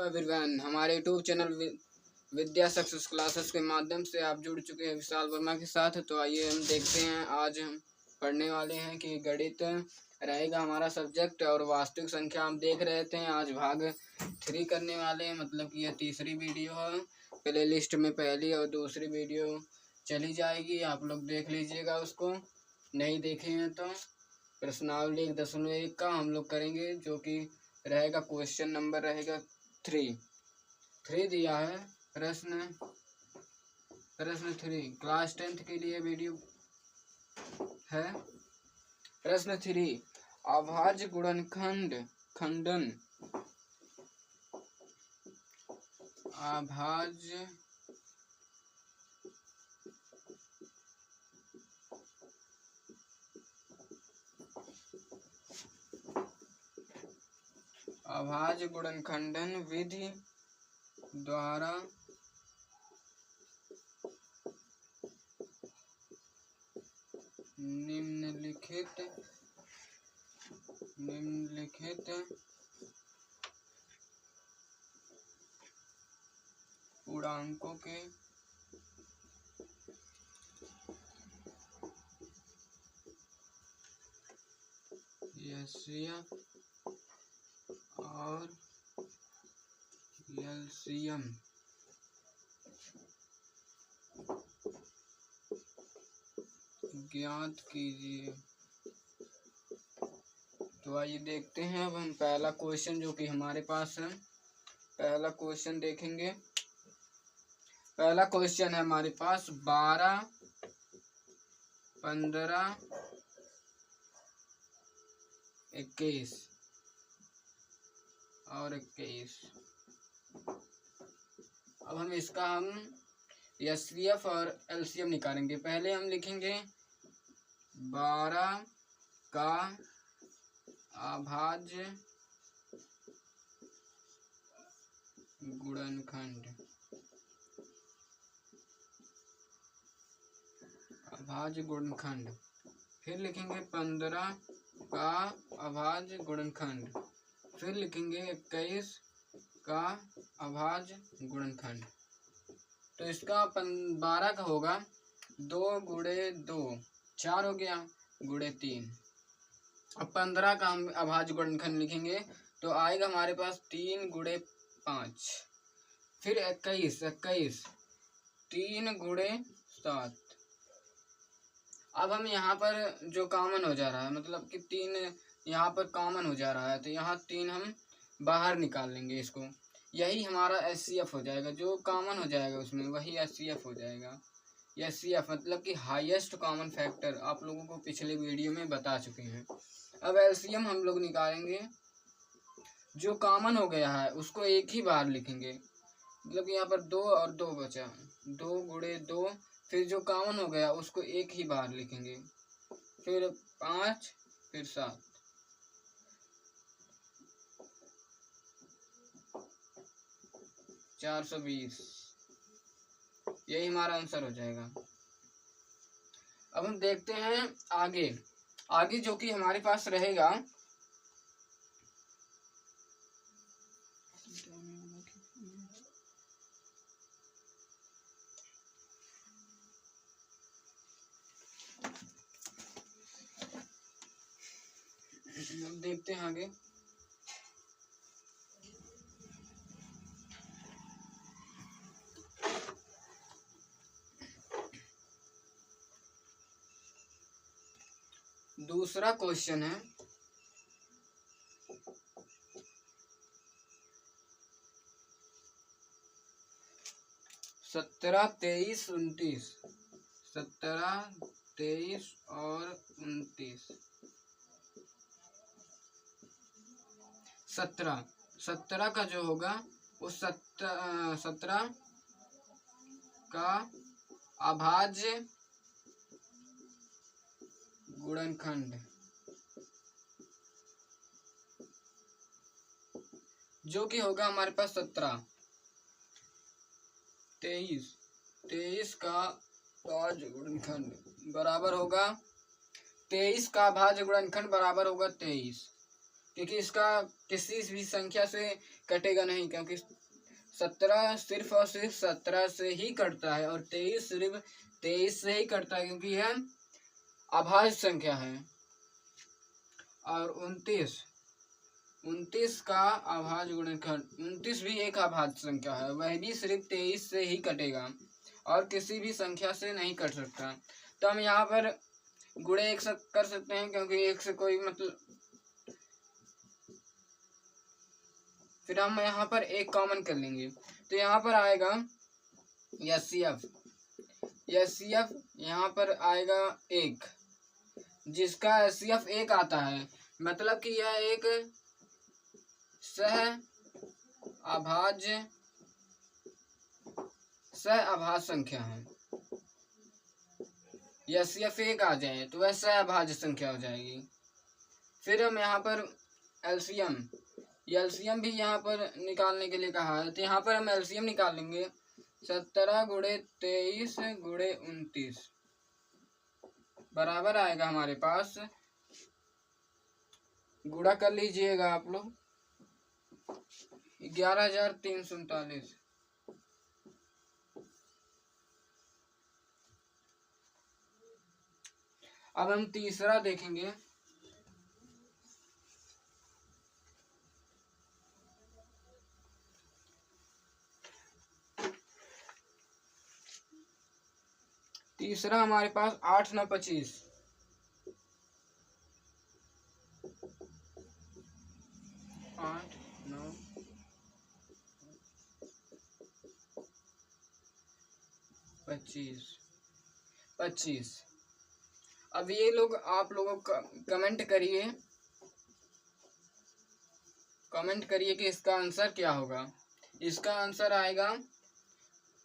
Everyone, हमारे YouTube channel विद्या success classes के माध्यम से आप जुड़ चुके हैं विशाल वर्मा के साथ। तो आइए हम देखते हैं, आज हम पढ़ने वाले हैं कि गणित रहेगा हमारा सब्जेक्ट और वास्तविक संख्या हम देख रहे थे। आज भाग 3 करने वाले हैं, मतलब कि यह तीसरी वीडियो है। प्ले लिस्ट में पहली और दूसरी वीडियो चली जाएगी, आप लोग देख लीजिएगा। उसको नहीं देखे हैं तो प्रश्नावली 1.1 का हम लोग करेंगे, जो कि रहेगा क्वेश्चन नंबर रहेगा 3 दिया है। प्रश्न 3 क्लास 10th के लिए वीडियो है। प्रश्न 3, अभाज्य गुणनखंड खंडन अभाज्य गुणनखंडन विधि द्वारा निम्नलिखित पूर्णांकों के HCF और LCM ज्ञात कीजिए। तो आइए देखते हैं। अब हम पहला क्वेश्चन जो कि हमारे पास है, पहला क्वेश्चन देखेंगे। पहला क्वेश्चन है हमारे पास 12, 15, 21 और 21। अब हम इसका HCF और LCM निकालेंगे। पहले हम लिखेंगे 12 का अभाज्य गुणनखंड, फिर लिखेंगे 15 का अभाज्य गुणनखंड, फिर लिखेंगे 21 का अभाज्य गुणनखंड। तो इसका 12 का होगा 2 गुणे 2 4 हो गया, गुणे 3। अब 15 का हम अभाज्य गुणनखंड लिखेंगे तो आएगा हमारे पास 3 गुणे 5। फिर 21 3 गुणे 7। अब हम यहाँ पर जो कॉमन हो जा रहा है, मतलब कि 3 यहाँ पर कॉमन हो जा रहा है, तो यहाँ 3 हम बाहर निकाल लेंगे इसको। यही हमारा HCF हो जाएगा, जो कॉमन हो जाएगा उसमें वही HCF हो जाएगा। HCF मतलब कि हाईएस्ट कॉमन फैक्टर, आप लोगों को पिछले वीडियो में बता चुके हैं। अब LCM हम लोग निकालेंगे। जो कॉमन हो गया है उसको एक ही बार लिखेंगे, मतलब कि यहाँ पर 2 और 2 बचा, 2 गुणे 2। फिर जो कॉमन हो गया उसको एक ही बार लिखेंगे, फिर 5, फिर 7। तो 420 यही हमारा आंसर हो जाएगा। अब हम देखते हैं आगे जो कि हमारे पास रहेगा। अब देखते हैं आगे। दूसरा क्वेश्चन है 17, 23, 29। 17, 23 और 29। 17 का जो होगा वो 17 का अभाज्य गुणनखंड, जो कि होगा हमारे पास 17। 23 का भाज्य गुणनखंड बराबर होगा 23 का भाज्य गुणनखंड बराबर होगा 23। क्योंकि इसका किसी भी संख्या से कटेगा नहीं, क्योंकि 17 सिर्फ और सिर्फ 17 से ही कटता है, और 23 सिर्फ 23 से ही कटता है, क्योंकि यह अभाज्य संख्या है। और 29 का अभाज्य गुणनखंड, 29 भी एक अभाज्य संख्या है, वह भी सिर्फ 23 से ही कटेगा और किसी भी संख्या से नहीं कट सकता। तो हम यहाँ पर गुणे 1 से कर सकते हैं, क्योंकि 1 से कोई मतलब, फिर हम यहाँ पर एक कॉमन कर लेंगे, तो यहाँ पर आएगा एचसीएफ यहाँ पर आएगा 1, जिसका एचसीएफ 1 आता है, मतलब कि यह एक सह अभाज्य संख्या है। एचसीएफ 1 आ जाए तो वह सह अभाज्य संख्या हो जाएगी। फिर हम यहाँ पर एलसीएम भी यहाँ पर निकालने के लिए कहा है, तो यहाँ पर हम एलसीएम निकाल लेंगे। 17 गुणे 23 गुणे 29 बराबर आएगा हमारे पास, गुणा कर लीजिएगा आप लोग, 11,339। अब हम तीसरा देखेंगे। तीसरा हमारे पास 8 9 25, 8 9 25। अब ये लोग आप लोगों का कमेंट करिए कि इसका आंसर क्या होगा। इसका आंसर आएगा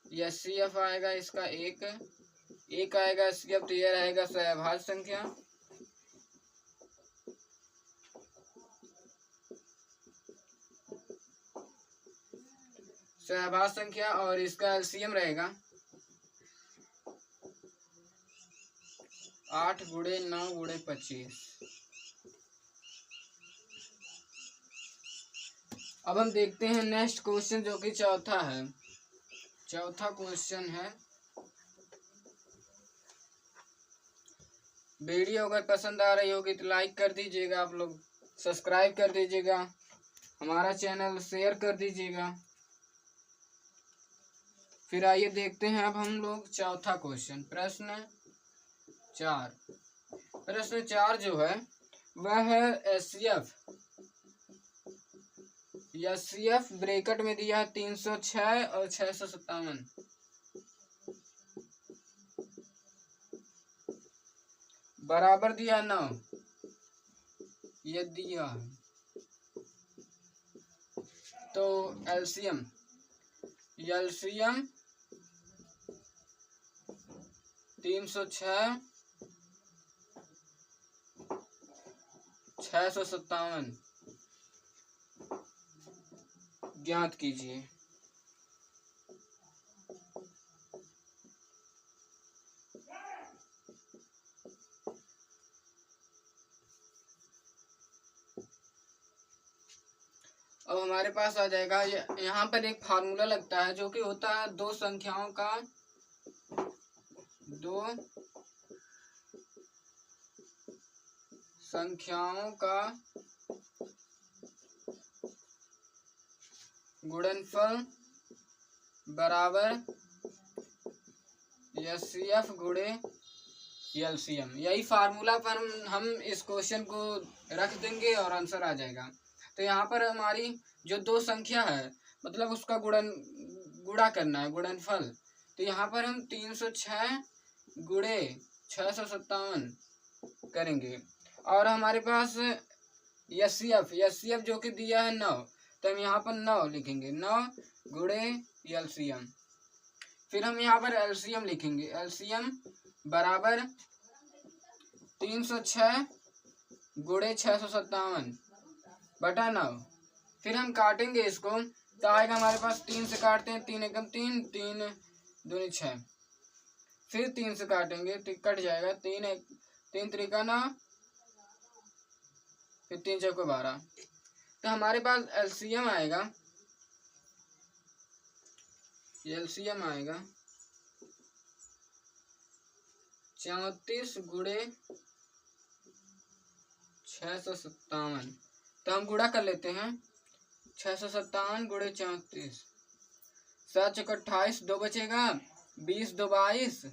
एचसीएफ आएगा इसका 1 आएगा एचसीएफ, तो यह रहेगा सहभाज्य संख्या। सहभाज्य संख्या और इसका एलसीएम रहेगा 8 गुणे 9 गुणे 25। अब हम देखते हैं नेक्स्ट क्वेश्चन, जो कि चौथा है। चौथा क्वेश्चन है, वीडियो अगर पसंद आ रही होगी तो लाइक कर दीजिएगा, आप लोग सब्सक्राइब कर दीजिएगा, हमारा चैनल शेयर कर दीजिएगा। फिर आइए देखते हैं अब हम लोग चौथा क्वेश्चन, प्रश्न 4 जो है वह है एचसीएफ ब्रैकेट में दिया है 306 और 657, बराबर दिया 9, ये दिया है। तो एलसीएम 306 657 ज्ञात कीजिए। अब हमारे पास आ जाएगा, यहाँ पर एक फार्मूला लगता है, जो कि होता है दो संख्याओं का गुणनफल बराबर एचसीएफ गुणे एलसीएम। यही फार्मूला पर हम इस क्वेश्चन को रख देंगे और आंसर आ जाएगा। तो यहाँ पर हमारी जो दो संख्या है, मतलब उसका गुणा करना है, गुणनफल। तो यहाँ पर हम 306 गुणे 657 करेंगे, और हमारे पास एचसीएफ जो कि दिया है 9, तो हम यहाँ पर 9 लिखेंगे, 9 गुणे एलसीएम। फिर हम यहाँ पर एलसीएम लिखेंगे, एलसीएम बराबर 306 गुणे 657 बटा 9। फिर हम काटेंगे इसको, तो आएगा हमारे पास, 3 से काटते हैं, 3 एकम 3, 3 दूनी 6, फिर 3 से काटेंगे तो कट जाएगा, 3 त्रिका 9, फिर 3 चौको 12। तो हमारे पास एलसीएम आएगा, एलसीएम आएगा 34 गुणे 657। तो हम गुणा कर लेते हैं, 657 गुणे 34, 7 चौको 28, 2 बचेगा, 20 2 22,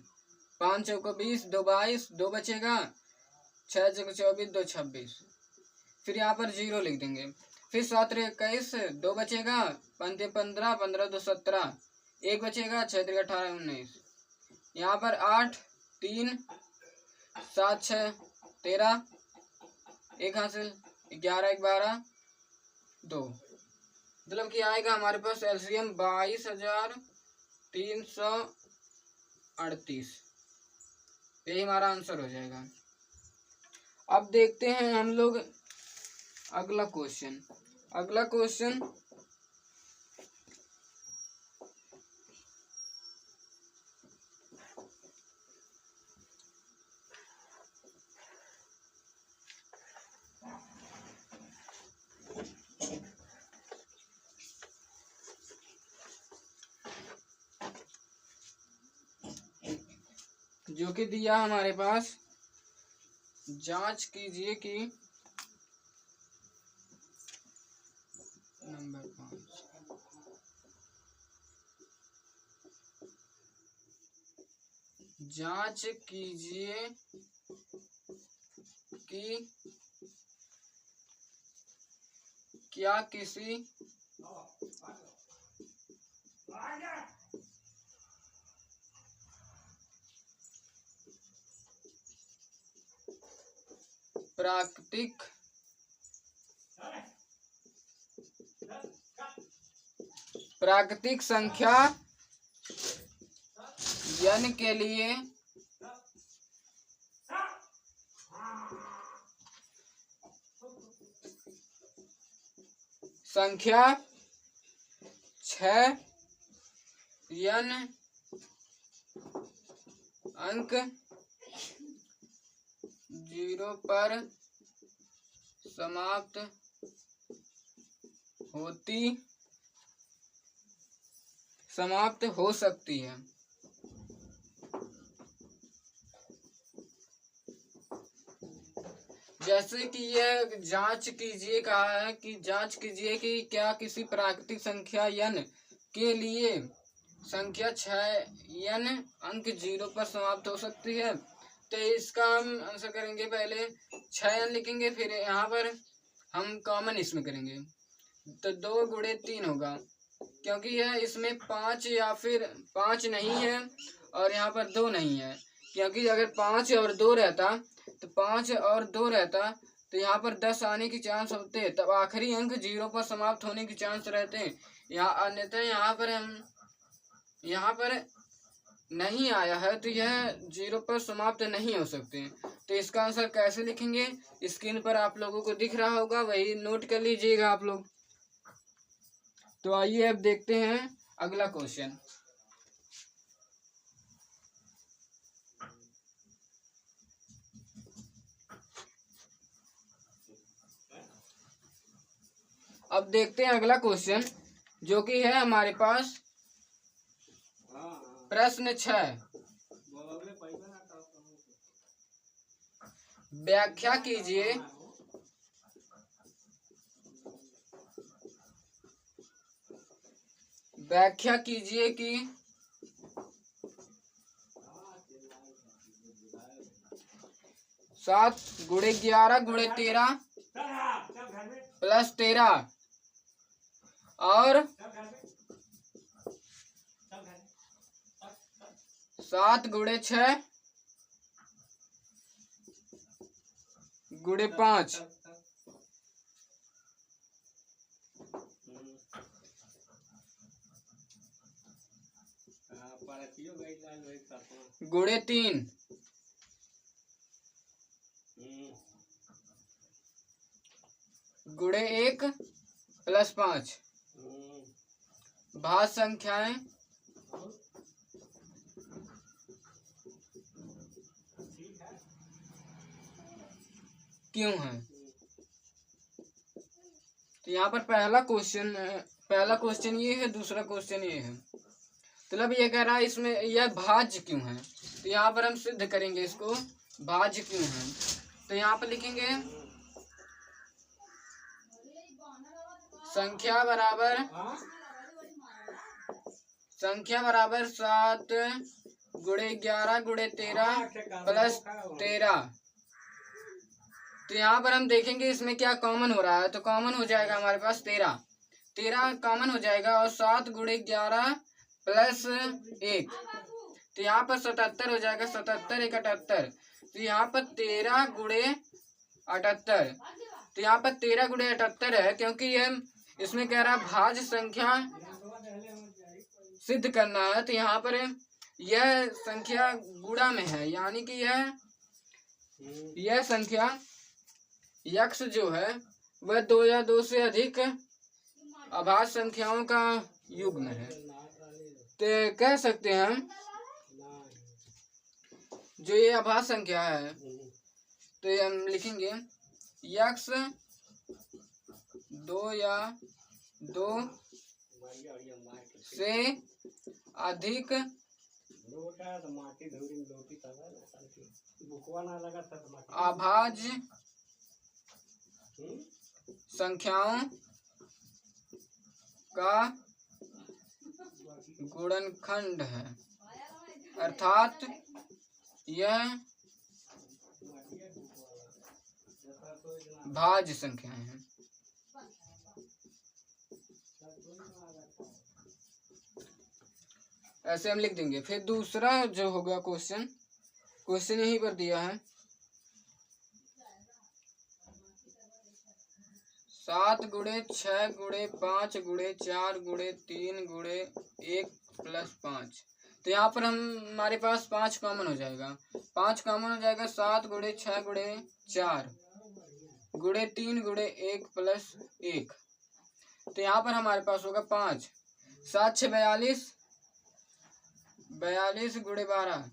5 चौको 20, 2 22, 2 बचेगा, 6 चौको 24, 2 26। फिर यहाँ पर 0 लिख देंगे। फिर 7 21, 2 बचेगा, 5 15, 15 2 17, 1 बचेगा, 6 18 19। यहाँ पर 8 3, 7 6 13, 1 हासिल, 11 1 12 2। मतलब कि आएगा हमारे पास एलसीएम 22,338। यही हमारा आंसर हो जाएगा। अब देखते हैं हम लोग अगला क्वेश्चन। अगला क्वेश्चन जो कि दिया हमारे पास, जांच कीजिए कि नंबर 5, जांच कीजिए कि क्या किसी प्राकृतिक संख्या n के लिए संख्या 6 n अंक 0 पर समाप्त हो सकती है। जैसे कि यह जांच कीजिए कहा है कि जांच कीजिए कि क्या किसी प्राकृतिक संख्या n के लिए संख्या 6 n अंक 0 पर समाप्त हो सकती है। तो इसका हम आंसर करेंगे, पहले 6 n लिखेंगे, फिर यहाँ पर हम कॉमन इसमें करेंगे, तो 2 गुणे 3 होगा, क्योंकि यह इसमें 5 या फिर 5 नहीं है और यहाँ पर 2 नहीं है। क्योंकि अगर 5 और 2 रहता तो 5 और 2 रहता तो यहाँ पर 10 आने की चांस होते, तब आखिरी अंक 0 पर समाप्त होने की चांस रहते। यहाँ अन्यथा यहाँ पर नहीं आया है तो यह 0 पर समाप्त नहीं हो सकते। तो इसका आंसर कैसे लिखेंगे, स्क्रीन पर आप लोगों को दिख रहा होगा, वही नोट कर लीजिएगा आप लोग। तो आइए अब देखते हैं अगला क्वेश्चन। अब देखते हैं अगला क्वेश्चन, जो कि है हमारे पास प्रश्न 6। व्याख्या कीजिए कि 7 गुणे 11 गुणे 13 प्लस 13 और 7 गुणे 6 गुणे 5 गुणे 3 गुणे 1 प्लस 5 भाज्य संख्याएं क्यों हैं। तो यहाँ पर पहला क्वेश्चन ये है, दूसरा क्वेश्चन ये है। मतलब ये कह रहा है इसमें यह भाज्य क्यों है। तो यहाँ पर हम सिद्ध करेंगे इसको, भाज्य क्यों है। तो यहाँ पर लिखेंगे संख्या बराबर 7 गुणे 11 गुणे 13 प्लस 13। तो यहाँ पर हम देखेंगे इसमें क्या कॉमन हो रहा है। तो कॉमन हो जाएगा हमारे पास 13 कॉमन हो जाएगा, और 7 गुणे 11 प्लस 1, तो यहाँ पर 77 हो जाएगा। 77 एक 78, तो यहाँ पर 13 गुणे 78। तो यहाँ पर 13 गुणे 78 है, क्योंकि यह इसमें कह रहा है भाज्य संख्या सिद्ध करना है। तो यहाँ पर यह संख्या गुणा में है, यानी कि यह संख्या यक्ष जो है वह 2 या 2 से अधिक अभाज्य संख्याओं का युग्म है। तो कह सकते हैं हम जो ये अभाज्य संख्या है, तो ये हम लिखेंगे यक्ष 2 या 2 से अधिक अभाज्य संख्याओं का गुणनखंड है, अर्थात यह भाज्य संख्याएं हैं। ऐसे हम लिख देंगे। फिर दूसरा जो होगा क्वेश्चन यहीं पर दिया है। 7 गुणे 6 गुणे 5 गुणे 4 गुणे 3 गुणे 1 प्लस 5। तो यहाँ पर हमारे पास 5 कॉमन हो जाएगा। 5 कॉमन हो जाएगा। 7 गुणे 6 गुणे 4 गुणे 3 गुणे 1 प्लस 1। तो यहाँ पर हमारे पास होगा 5। 7 6 42, 42 गुणे 12,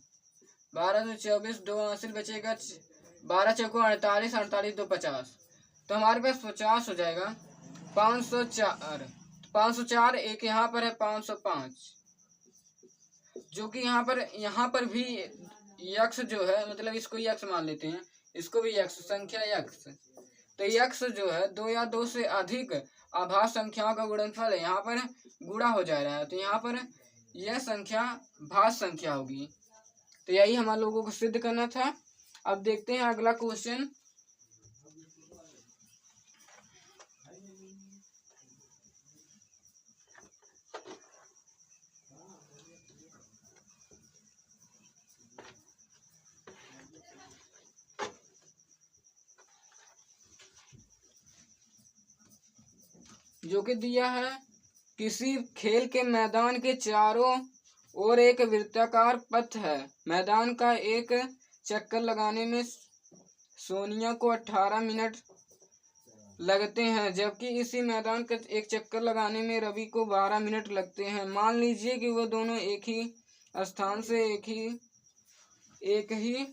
12 2 24, 2 हासिल बचेगा, 12 चौको 48, 48 2 50। तो हमारे पास 50 हो जाएगा। 504 एक यहाँ पर है 505, जो कि यहाँ पर भी यक्ष जो है, मतलब इसको यक्ष मान लेते हैं, इसको भी यक्ष, संख्या यक्ष। तो यक्ष जो है 2 या 2 से अधिक अभाज्य संख्याओं का गुणनफल है, यहाँ पर गुणा हो जा रहा है। तो यहाँ पर यह संख्या भाज्य संख्या होगी। तो यही हम लोगों को सिद्ध करना था। अब देखते हैं अगला क्वेश्चन। जो कि दिया है, किसी खेल के मैदान के चारों ओर एक वृत्ताकार पथ है। मैदान का एक चक्कर लगाने में सोनिया को 18 मिनट लगते हैं, जबकि इसी मैदान का एक चक्कर लगाने में रवि को 12 मिनट लगते हैं। मान लीजिए कि वो दोनों एक ही स्थान से एक ही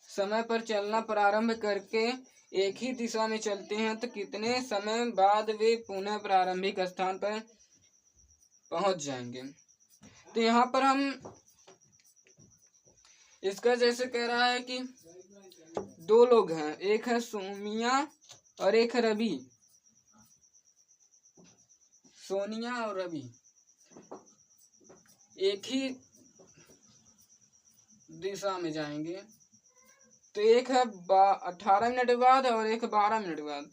समय पर चलना प्रारंभ करके एक ही दिशा में चलते हैं, तो कितने समय बाद वे पुनः प्रारंभिक स्थान पर पहुंच जाएंगे। तो यहाँ पर हम इसका जैसे कह रहा है कि 2 लोग हैं, एक है सोनिया और एक है रवि। सोनिया और रवि एक ही दिशा में जाएंगे। तो एक है 18 मिनट बाद और एक 12 मिनट बाद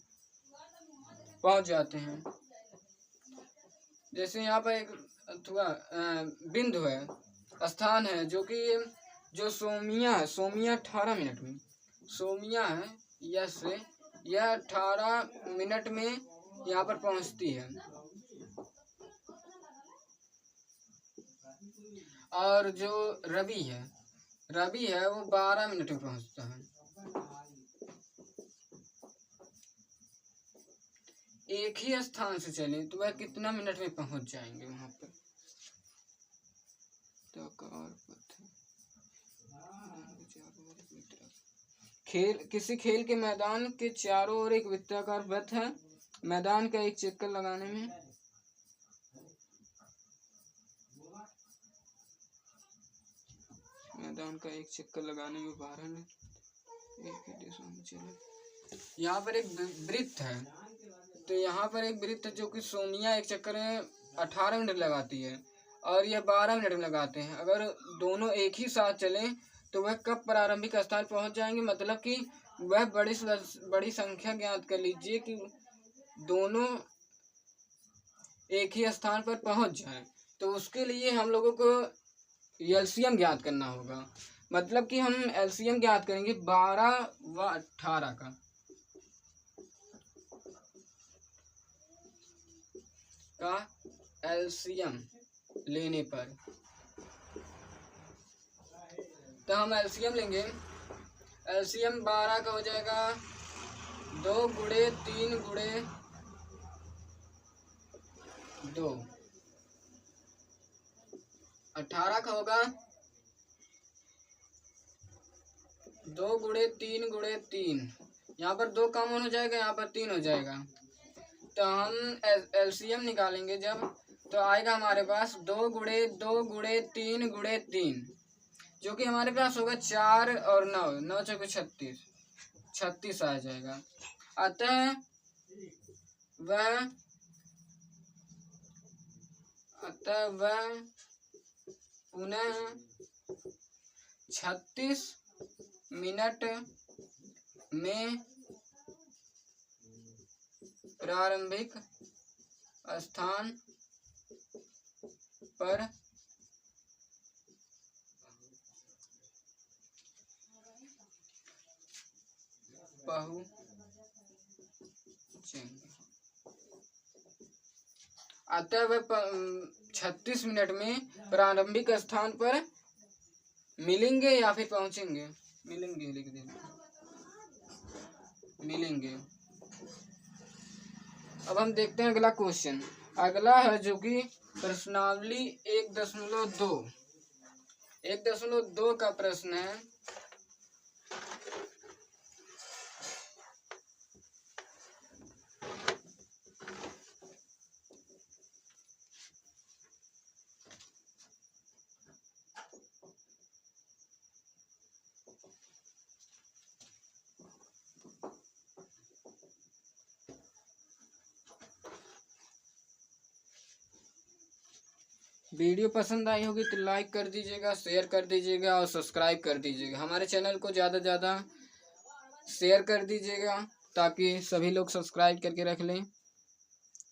पहुंच जाते हैं। जैसे यहाँ पर एक बिंदु है, स्थान है, जो कि जो सोमिया है, सोमिया 18 मिनट में, सोमिया है यह 18 मिनट में यहाँ पर पहुंचती है, और जो रवि है वो 12 मिनट में पहुंचता है। एक ही स्थान से चले तो वह कितना मिनट में पहुंच जाएंगे वहां पर। किसी खेल के मैदान के चारों ओर एक वृत्ताकार पथ है। मैदान का एक चक्कर लगाने में भारत एक ही देशों में चले। यहाँ पर एक वृत्त है, तो यहाँ पर एक वृत्त जो कि सोनिया एक चक्कर में 18 मिनट लगाती है और यह 12 मिनट में लगाते हैं। अगर दोनों एक ही साथ चलें तो वह कब प्रारंभिक स्थान पहुँच जाएंगे, मतलब कि वह बड़ी संख्या ज्ञात कर लीजिए कि दोनों एक ही स्थान पर पहुँच जाएं। तो उसके लिए हम लोगों को एलसीएम ज्ञात करना होगा, मतलब कि हम एलसीएम ज्ञात करेंगे 12 व 18 का एलसीएम लेने पर। तो हम एलसीएम लेंगे, एलसीएम 12 का हो जाएगा 2 गुणे 3 गुणे 2। 18 का होगा 2 गुणे 3 गुणे 3। यहाँ पर 2 कॉमन हो जाएगा, यहाँ पर 3 हो जाएगा। तो हम एलसीएम निकालेंगे जब, तो आएगा हमारे पास 2 गुणे 3 गुणे 3, जो कि हमारे पास होगा 4 और 9, 9 चौके 36 आ जाएगा। अतः वह पुनः 36 मिनट में प्रारंभिक स्थान पर पहुंचेंगे। अतः वह 36 मिनट में प्रारंभिक स्थान पर मिलेंगे या फिर पहुंचेंगे, मिलेंगे लिख देना, मिलेंगे। अब हम देखते हैं अगला क्वेश्चन। अगला है जो कि प्रश्नावली 1.2 का प्रश्न है। वीडियो पसंद आई होगी तो लाइक कर दीजिएगा, शेयर कर दीजिएगा और सब्सक्राइब कर दीजिएगा। हमारे चैनल को ज़्यादा से ज़्यादा शेयर कर दीजिएगा ताकि सभी लोग सब्सक्राइब करके रख लें।